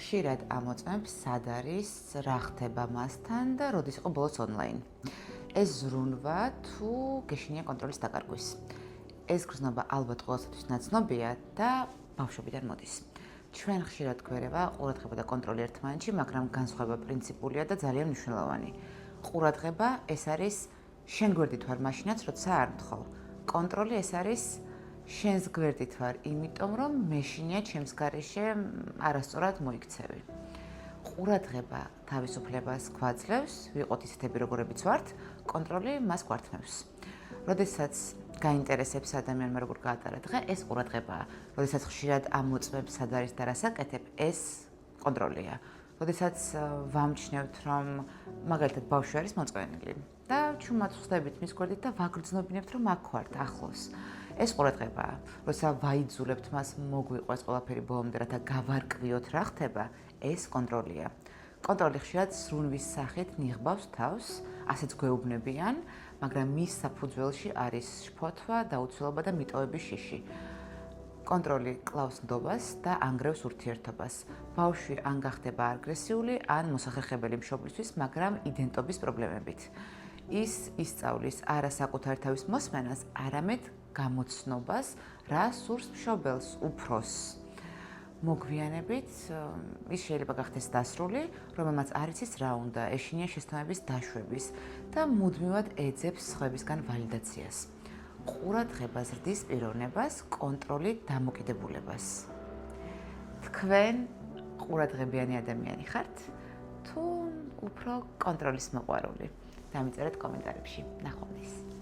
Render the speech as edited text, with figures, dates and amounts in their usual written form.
ხშირად ამოწმებს სად არის, რა ხდება მასთან და როდის იყო ბოლოს ონლაინ. ეს ზრუნვა თუ გეშინია კონტროლის დაკარგვის. ეს გრძნობა ალბათ ყოველთვის ნაცნობია და ბავშვობიდან მოდის. ჩვენ ხშირად გვერება ყურადღება და კონტროლი ერთმანეთში, მაგრამ განსხვავება პრინციპულია და ძალიან მნიშვნელოვანი. ყურადღება ეს არის შენ გვერდით ვარ მაშინაც, როცა არ მთხოვ. კონტროლი ეს არის შენს გვერდით ვარ, იმიტომ რომ მე შინია ჩემს გარეშე არასწორად მოიქცევი. ყურადღება თავისუფლებას გვაძლევს, ვიყოთ ისეთები როგორებიც ვართ, კონტროლი მას გვართმევს. როდესაც გაინტერესებს ადამიანმა როგორ გაატარა დღე, ეს ყურადღებაა. როდესაც ხშირად ამოწმებს სად არის და რას აკეთებ, ეს კონტროლია. როდესაც ვამჩნევთ, რომ მაგალითად ბავშვი არის მოწვენილი და ჩუმად ხვდებით მის გვერდით და ვაგრძნობინებთ, რომ აქ ვართ ახლოს. ეს ყურადღებაა. როცა ვაიძულებთ მას მოგვიყვეს ყველაფერი ბოლომდე, რათა გავარკვიოთ რა ხდება, ეს კონტროლია. კონტროლი ხშირად სრუნვის სახით ნიღბავს თავს, ასეც გვეუბნებიან, მაგრამ მის საფუძველში არის შფოთვა, დაუცველობა და მიტოვების შიში. კონტროლი კლავს ნდობას და ანგრევს ურთიერთობას. ბავშვი ან გახდება აგრესიული, ან მოსახერხებელი მშობლისთვის, მაგრამ იდენტობის პრობლემებით. ის ისწავლის არა საკუთარი თავის მოსმენას, არამედ გამოცნობას, რა სურს მშობელს, უფროსს. მოგვიანებით ის შეიძლება გახდეს დასრული, რომელმაც არ იცის რა უნდა, ეშინია შესაბამების დაშვების და მუდმივად ეძებს სხვებისგან ვალიდაციას. ყურადღება ზრდის პიროვნებას, კონტროლი დამოკიდებულებას. თქვენ ყურადღებიანი ადამიანი ხართ თუ უფრო კონტროლის მოყვარული? დამიწერეთ კომენტარებში. ნახვამდის.